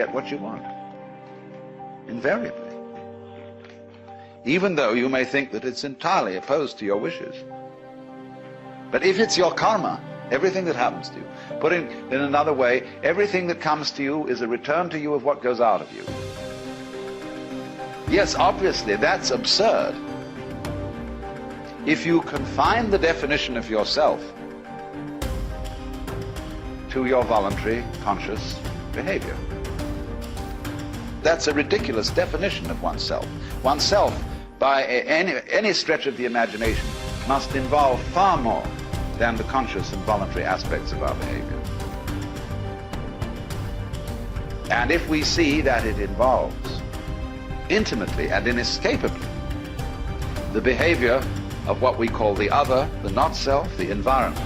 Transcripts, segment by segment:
get what you want. Invariably. Even though you may think that it's entirely opposed to your wishes. But if it's your karma, everything that happens to you, put in another way, everything that comes to you is a return to you of what goes out of you. Yes, obviously, that's absurd. If you confine the definition of yourself to your voluntary, conscious behavior. That's a ridiculous definition of oneself. Oneself, by any stretch of the imagination, must involve far more than the conscious and voluntary aspects of our behavior. And if we see that it involves intimately and inescapably the behavior of what we call the other, the not-self, the environment,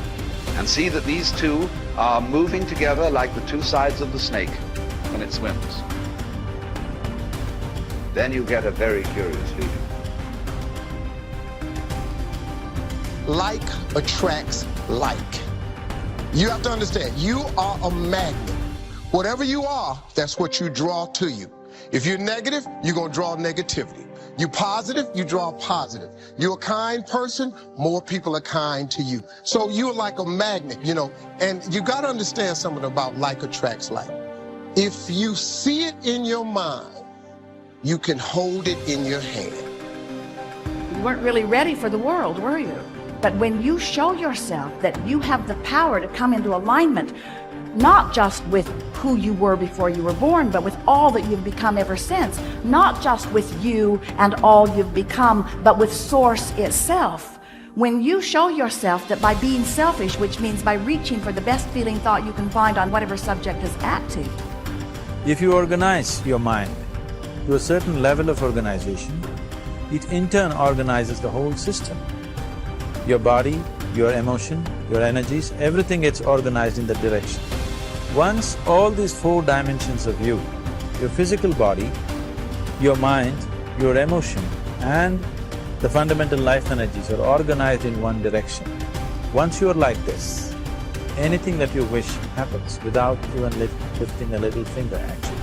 and see that these two are moving together like the two sides of the snake when it swims, then you get a very curious feeling. Like attracts like. You have to understand, you are a magnet. Whatever you are, that's what you draw to you. If you're negative, you're going to draw negativity. You're positive, you draw positive. You're a kind person, more people are kind to you. So you're like a magnet, you know, and you got to understand something about like attracts like. If you see it in your mind, you can hold it in your hand. You weren't really ready for the world, were you? But when you show yourself that you have the power to come into alignment, not just with who you were before you were born, but with all that you've become ever since, not just with you and all you've become, but with Source itself. When you show yourself that by being selfish, which means by reaching for the best feeling thought you can find on whatever subject is active. If you organize your mind to a certain level of organization, it in turn organizes the whole system. Your body, your emotion, your energies, everything gets organized in that direction. Once all these four dimensions of you, your physical body, your mind, your emotion and the fundamental life energies are organized in one direction. Once you're like this, anything that you wish happens without even lifting a little finger actually.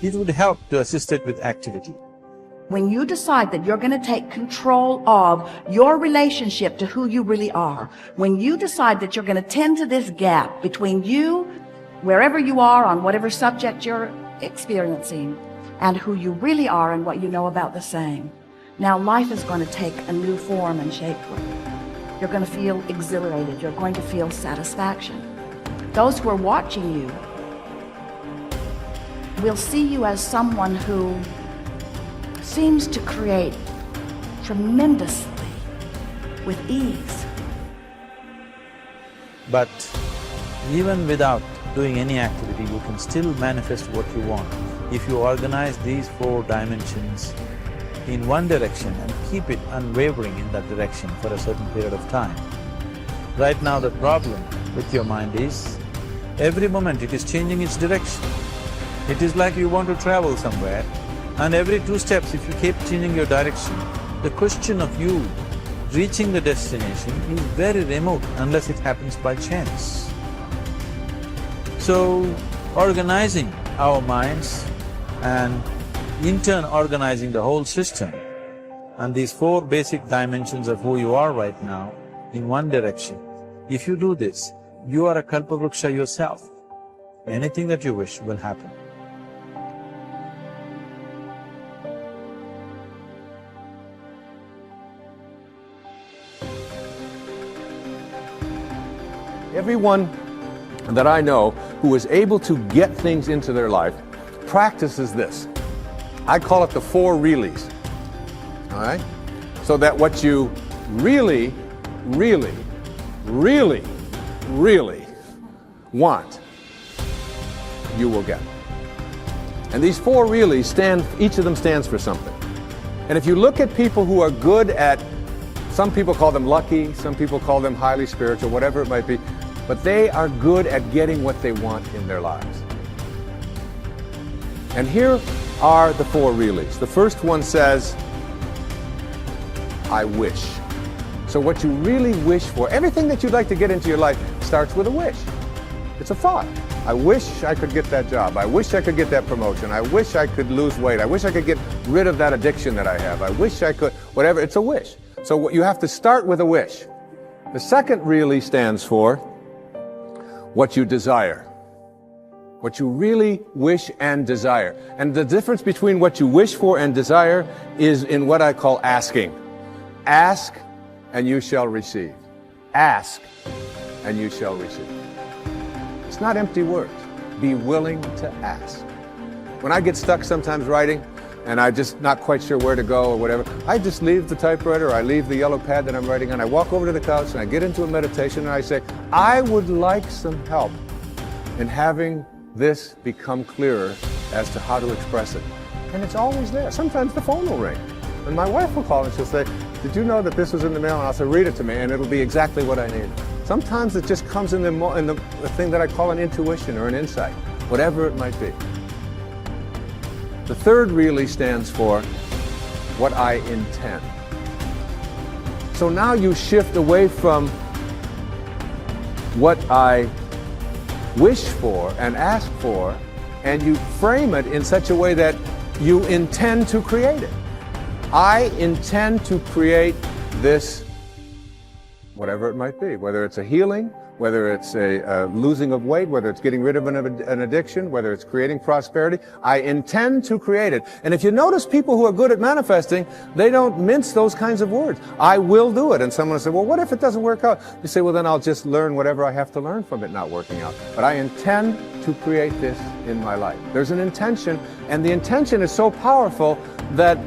It would help to assist it with activity. When you decide that you're going to take control of your relationship to who you really are, when you decide that you're going to tend to this gap between you, wherever you are on whatever subject you're experiencing, and who you really are and what you know about the same, now life is going to take a new form and shape for you. You're going to feel exhilarated. You're going to feel satisfaction. Those who are watching you will see you as someone who seems to create tremendously with ease. But even without doing any activity, you can still manifest what you want if you organize these four dimensions in one direction and keep it unwavering in that direction for a certain period of time. Right now the problem with your mind is, every moment it is changing its direction. It is like you want to travel somewhere, and every 2 steps if you keep changing your direction, the question of you reaching the destination is very remote unless it happens by chance. So, organizing our minds and in turn organizing the whole system and these four basic dimensions of who you are right now in one direction, if you do this, you are a kalpavruksha yourself. Anything that you wish will happen. Everyone that I know who is able to get things into their life practices this. I call it the 4 reallys, all right? So that what you really, really, really, really want, you will get. And these 4 reallys each of them stands for something. And if you look at people who are good at, some people call them lucky, some people call them highly spiritual, whatever it might be, but they are good at getting what they want in their lives. And here are the 4 reallys. The first one says, I wish. So what you really wish for, everything that you'd like to get into your life starts with a wish. It's a thought. I wish I could get that job. I wish I could get that promotion. I wish I could lose weight. I wish I could get rid of that addiction that I have. I wish I could, whatever. It's a wish. So you have to start with a wish. The second really stands for what you desire. What you really wish and desire. And the difference between what you wish for and desire is in what I call asking. Ask and you shall receive. Ask and you shall receive. It's not empty words. Be willing to ask. When I get stuck sometimes writing and I'm just not quite sure where to go or whatever, I just leave the typewriter or I leave the yellow pad that I'm writing on. I walk over to the couch and I get into a meditation and I say, I would like some help in having this become clearer as to how to express it. And it's always there. Sometimes the phone will ring and my wife will call and she'll say, did you know that this was in the mail? And I'll say, read it to me, and it'll be exactly what I need. Sometimes it just comes in the thing that I call an intuition or an insight, whatever it might be. The third really stands for what I intend. So now you shift away from what I wish for and ask for, and you frame it in such a way that you intend to create it. I intend to create this, whatever it might be, whether it's a healing, whether it's a losing of weight, whether it's getting rid of an addiction, whether it's creating prosperity. I intend to create it. And if you notice people who are good at manifesting, they don't mince those kinds of words. I will do it. And someone will say, well, what if it doesn't work out? You say, well, then I'll just learn whatever I have to learn from it not working out. But I intend to create this in my life. There's an intention, and the intention is so powerful that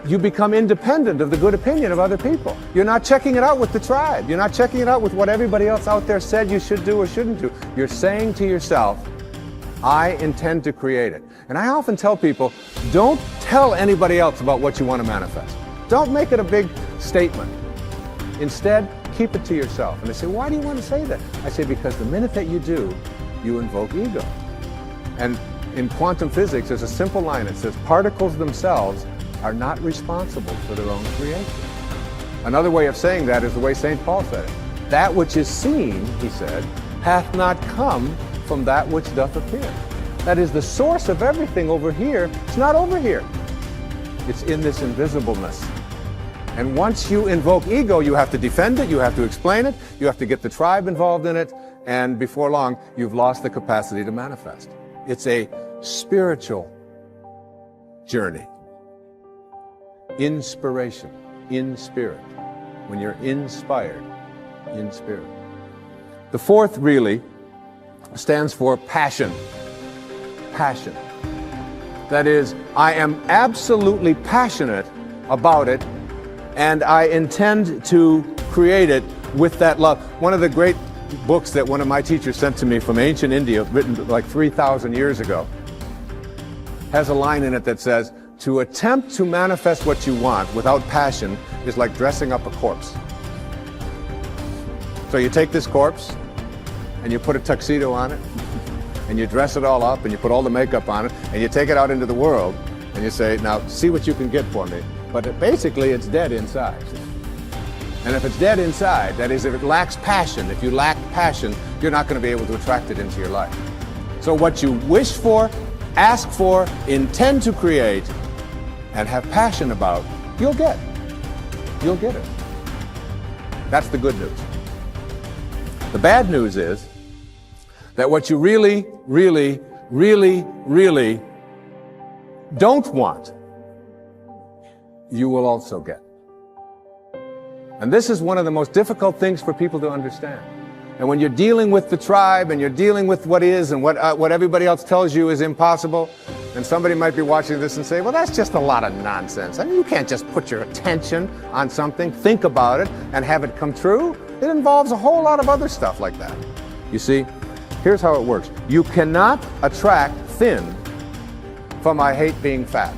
you become independent of the good opinion of other people. You're not checking it out with the tribe. You're not checking it out with what everybody else out there said you should do or shouldn't do. You're saying to yourself, I intend to create it. And I often tell people, don't tell anybody else about what you want to manifest. Don't make it a big statement. Instead, keep it to yourself. And they say, why do you want to say that? I say, because the minute that you do, you invoke ego. And in quantum physics, there's a simple line that says, particles themselves are not responsible for their own creation. Another way of saying that is the way St. Paul said it. That which is seen, he said, hath not come from that which doth appear. That is, the source of everything over here, it's not over here. It's in this invisibleness. And once you invoke ego, you have to defend it, you have to explain it, you have to get the tribe involved in it, and before long, you've lost the capacity to manifest. It's a spiritual journey. Inspiration, in spirit. When you're inspired, in spirit. The fourth really stands for passion. Passion. That is, I am absolutely passionate about it, and I intend to create it with that love. One of the great books that one of my teachers sent to me from ancient India, written like 3,000 years ago, has a line in it that says, to attempt to manifest what you want without passion is like dressing up a corpse. So you take this corpse and you put a tuxedo on it and you dress it all up and you put all the makeup on it and you take it out into the world and you say, now see what you can get for me. But basically it's dead inside. And if it's dead inside, that is, if it lacks passion, if you lack passion, you're not going to be able to attract it into your life. So what you wish for, ask for, intend to create, and have passion about, you'll get. You'll get it. That's the good news. The bad news is that what you really, really, really, really don't want, you will also get. And this is one of the most difficult things for people to understand. And when you're dealing with the tribe and you're dealing with what is and what everybody else tells you is impossible, and somebody might be watching this and say, well, that's just a lot of nonsense. I mean, you can't just put your attention on something, think about it, and have it come true. It involves a whole lot of other stuff like that. You see, here's how it works. You cannot attract thin from I hate being fat.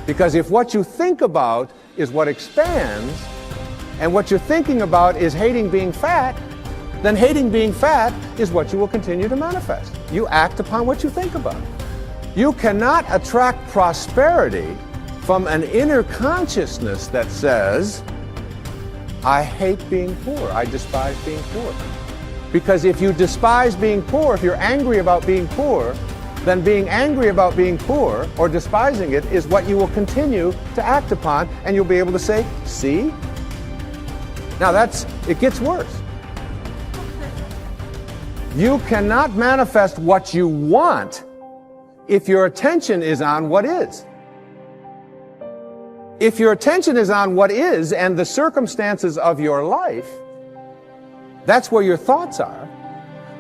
Because if what you think about is what expands, and what you're thinking about is hating being fat, then hating being fat is what you will continue to manifest. You act upon what you think about. You cannot attract prosperity from an inner consciousness that says, I hate being poor, I despise being poor. Because if you despise being poor, if you're angry about being poor, then being angry about being poor or despising it is what you will continue to act upon, and you'll be able to say, see? Now it gets worse. You cannot manifest what you want if your attention is on what is. If your attention is on what is and the circumstances of your life, that's where your thoughts are,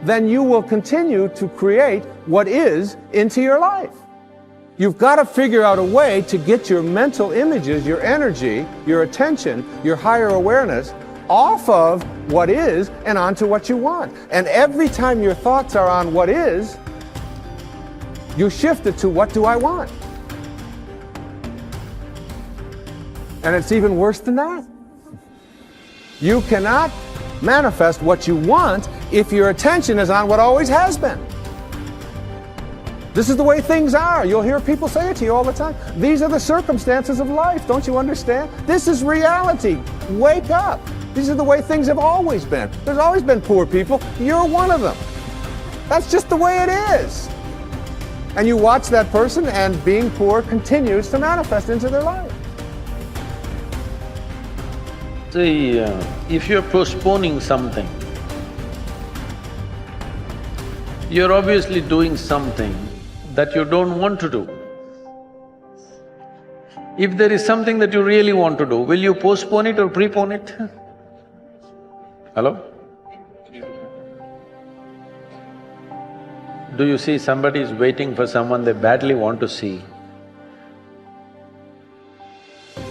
then you will continue to create what is into your life. You've got to figure out a way to get your mental images, your energy, your attention, your higher awareness off of what is and onto what you want. And every time your thoughts are on what is, you shift it to what do I want? And it's even worse than that. You cannot manifest what you want if your attention is on what always has been. This is the way things are. You'll hear people say it to you all the time. These are the circumstances of life. Don't you understand? This is reality. Wake up. These are the way things have always been. There's always been poor people. You're one of them. That's just the way it is. And you watch that person, and being poor continues to manifest into their life. See, if you're postponing something, you're obviously doing something that you don't want to do. If there is something that you really want to do, will you postpone it or prepone it? Hello? Do you see somebody is waiting for someone they badly want to see?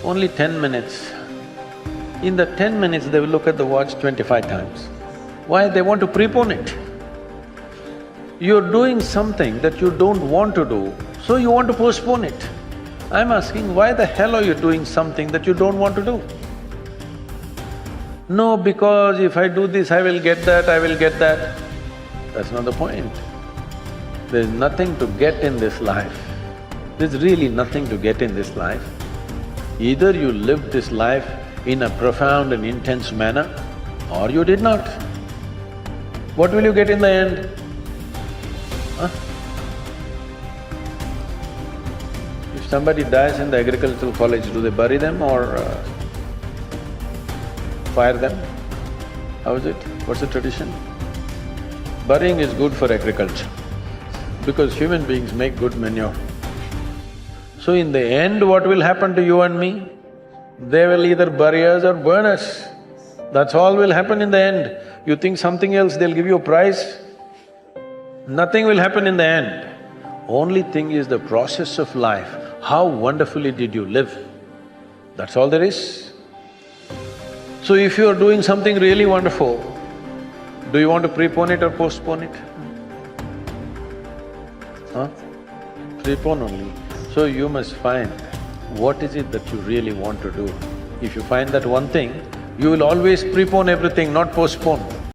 Only 10 minutes. In the 10 minutes, they will look at the watch 25 times. Why? They want to prepone it. You're doing something that you don't want to do, so you want to postpone it. I'm asking, why the hell are you doing something that you don't want to do? No, because if I do this, I will get that, I will get that. That's not the point. There's nothing to get in this life. There's really nothing to get in this life. Either you lived this life in a profound and intense manner, or you did not. What will you get in the end? Huh? If somebody dies in the agricultural college, do they bury them or fire them? How is it? What's the tradition? Burying is good for agriculture because human beings make good manure. So in the end, what will happen to you and me? They will either bury us or burn us. That's all will happen in the end. You think something else, they'll give you a prize? Nothing will happen in the end. Only thing is the process of life. How wonderfully did you live? That's all there is. So if you are doing something really wonderful, do you want to prepone it or postpone it? Huh? Prepone only. So you must find what is it that you really want to do. If you find that one thing, you will always prepone everything, not postpone.